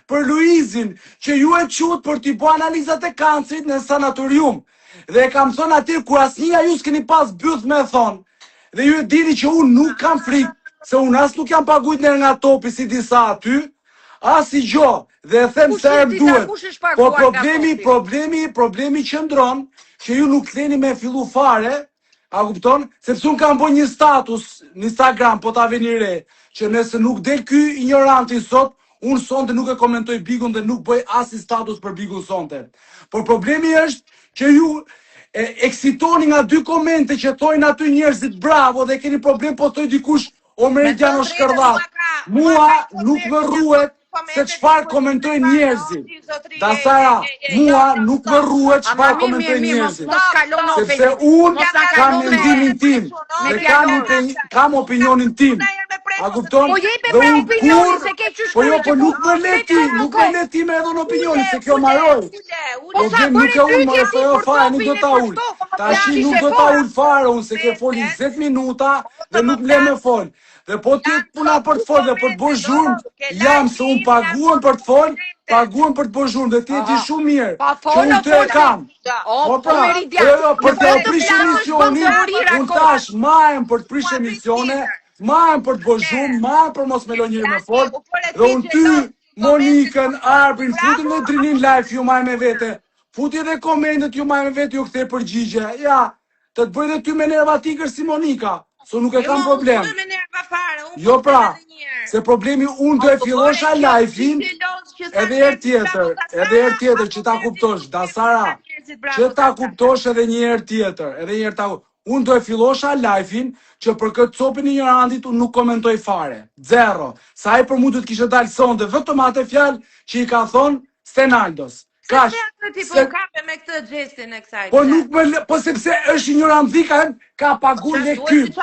për Luizin, që ju e qut për t'i bo analizat e kancerit në sanatorium. Dhe e kam thonë aty, kur asnjëja ju s'keni pas byth me thonë, dhe ju e dini që unë nuk kam frikë, se unë as nuk jam pagujt nërë nga topi si disa aty, as i gjo, dhe e them se erë duhet. Po problemi qëndron, që ju nuk theni me fillu fare, a kupton? Sepse unë kam bo një status në Instagram, po ta veni re, që nëse nuk del ky ignoranti sot, unë sonte nuk e komentoj Bigun dhe nuk bëj as i status për Bigun sonte. Por problemi është që ju eksitoni nga dy komente që thojnë aty njerëzit bravo dhe keni problem po thoj dikush o Meridiano Shkërdhat. Mua nuk më rruhet se çfarë komentojnë njerëzit. Dasara, mua nuk më rruhet çfarë komentojnë njerëzit. Sepse unë kam mendimin tim dhe kam opinionin tim. A kupton? Po jepe me opinionin se ke qysh për po nuk më leti me edhe në opinionin se kjo maroj. Po sa nuk e unë më për fare, nuk do ta ull. Tashi nuk do ta ull fare unë se ke foli 10 minuta dhe nuk le me fol. Dhe po ti puna për të fol dhe për të bërë zhurmë, jam se unë paguam për të fol, paguam për të bërë zhurmë dhe ti e di shumë mirë që unë të e kam. Po pra, për të prish emisionin, unë tash majem për të prish emisione, majem për të bërë zhurmë, majem për mos me lo njëri me fol, dhe unë ty, Monikën, Arbin, futin dhe Drinin Life ju maj me vete, futin dhe komendet ju maj me vete ju këthe përgjigje, ja, të të bëjnë ty me nerva tigër si Monika, so nuk e kam problem. Jo pra, se problemi unë do e fillosha live-in, edhe herë tjetër, që ta kuptosh, Dasara, që ta kuptosh edhe një herë tjetër, unë do e fillosha live-in, që për këtë copin i ignorantit unë nuk komentoj fare. Zero. Sa i për mu të kishe dalë sonde, vetëm atë fjalë që i ka thonë Stenaldos. Kash. Se kape me këtë gjestin e kësaj. Po nuk më, po sepse është ignorantika, ka pagu le kyp.